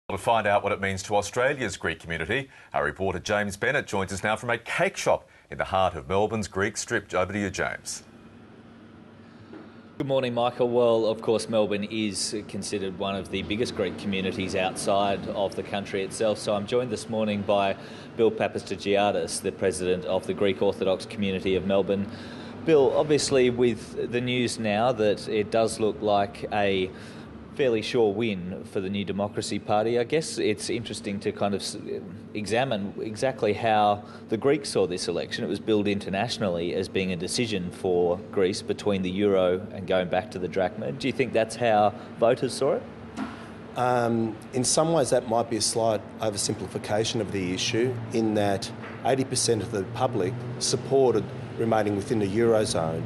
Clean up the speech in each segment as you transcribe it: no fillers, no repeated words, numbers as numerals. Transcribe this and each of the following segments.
To find out what it means to Australia's Greek community, our reporter James Bennett joins us now from a cake shop in the heart of Melbourne's Greek Strip. Over to you, James. Good morning, Michael. Well, of course, Melbourne is considered one of the biggest Greek communities outside of the country itself. So I'm joined this morning by Bill Papastergiadis, the president of the Greek Orthodox Community of Melbourne. Bill, obviously with the news now that it does look like a fairly sure win for the New Democracy Party, I guess it's interesting to kind of examine exactly how the Greeks saw this election. It was billed internationally as being a decision for Greece between the euro and going back to the drachma. Do you think that's how voters saw it? In some ways that might be a slight oversimplification of the issue, in that 80% of the public supported remaining within the Eurozone.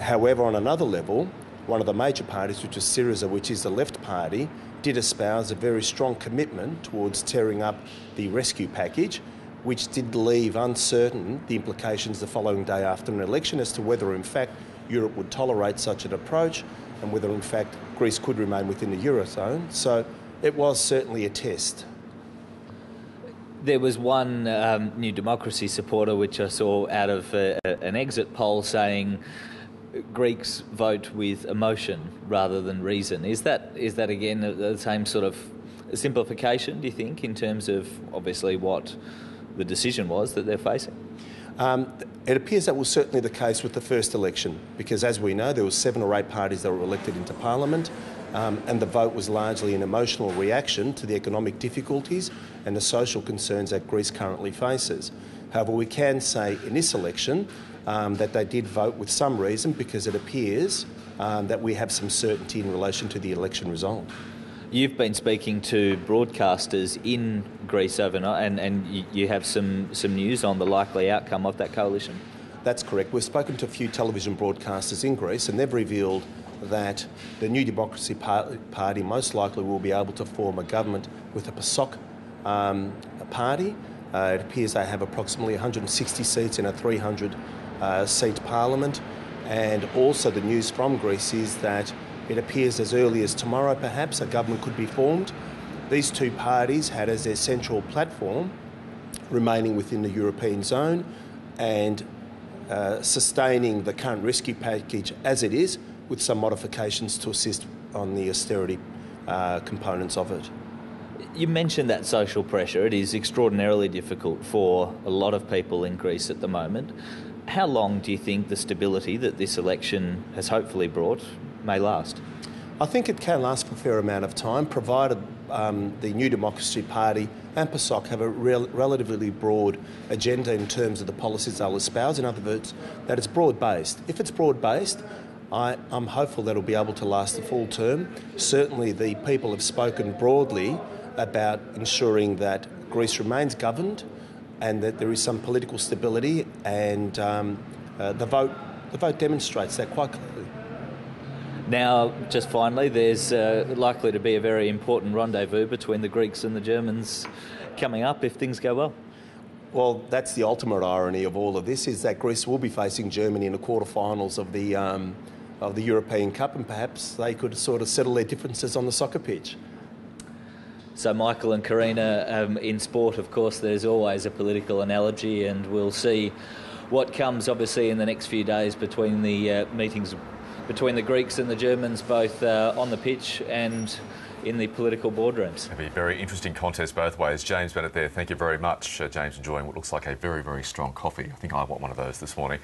However, on another level, one of the major parties, which is Syriza, which is the left party, did espouse a very strong commitment towards tearing up the rescue package, which did leave uncertain the implications the following day after an election as to whether in fact Europe would tolerate such an approach and whether in fact Greece could remain within the Eurozone. So it was certainly a test. There was one New Democracy supporter which I saw out of an exit poll saying Greeks vote with emotion rather than reason. Is that again the same sort of simplification, do you think, in terms of obviously what the decision was that they're facing? It appears that was certainly the case with the first election, because as we know there were 7 or 8 parties that were elected into Parliament, and the vote was largely an emotional reaction to the economic difficulties and the social concerns that Greece currently faces. However, we can say in this election that they did vote with some reason, because it appears that we have some certainty in relation to the election result. You've been speaking to broadcasters in Greece overnight, and you have some news on the likely outcome of that coalition. That's correct. We've spoken to a few television broadcasters in Greece, and they've revealed that the New Democracy Party most likely will be able to form a government with a PASOK party. It appears they have approximately 160 seats in a 300-seat parliament. And also the news from Greece is that it appears as early as tomorrow perhaps a government could be formed. These two parties had as their central platform remaining within the European zone and sustaining the current rescue package as it is, with some modifications to assist on the austerity components of it. You mentioned that social pressure. It is extraordinarily difficult for a lot of people in Greece at the moment. How long do you think the stability that this election has hopefully brought may last? I think it can last for a fair amount of time, provided the New Democracy Party and PASOK have a relatively broad agenda in terms of the policies they'll espouse. In other words, that it's broad-based. If it's broad-based, I'm hopeful that it'll be able to last the full term. Certainly the people have spoken broadly about ensuring that Greece remains governed and that there is some political stability, and the vote demonstrates that quite clearly. Now, just finally, there's likely to be a very important rendezvous between the Greeks and the Germans coming up if things go well. Well, that's the ultimate irony of all of this, is that Greece will be facing Germany in the quarterfinals of the European Cup, and perhaps they could sort of settle their differences on the soccer pitch. So, Michael and Karina, in sport, of course, there's always a political analogy, and we'll see what comes, obviously, in the next few days between the meetings between the Greeks and the Germans, both on the pitch and in the political boardrooms. It'll be a very interesting contest both ways. James Bennett there, thank you very much. James enjoying what looks like a very, very strong coffee. I think I want one of those this morning.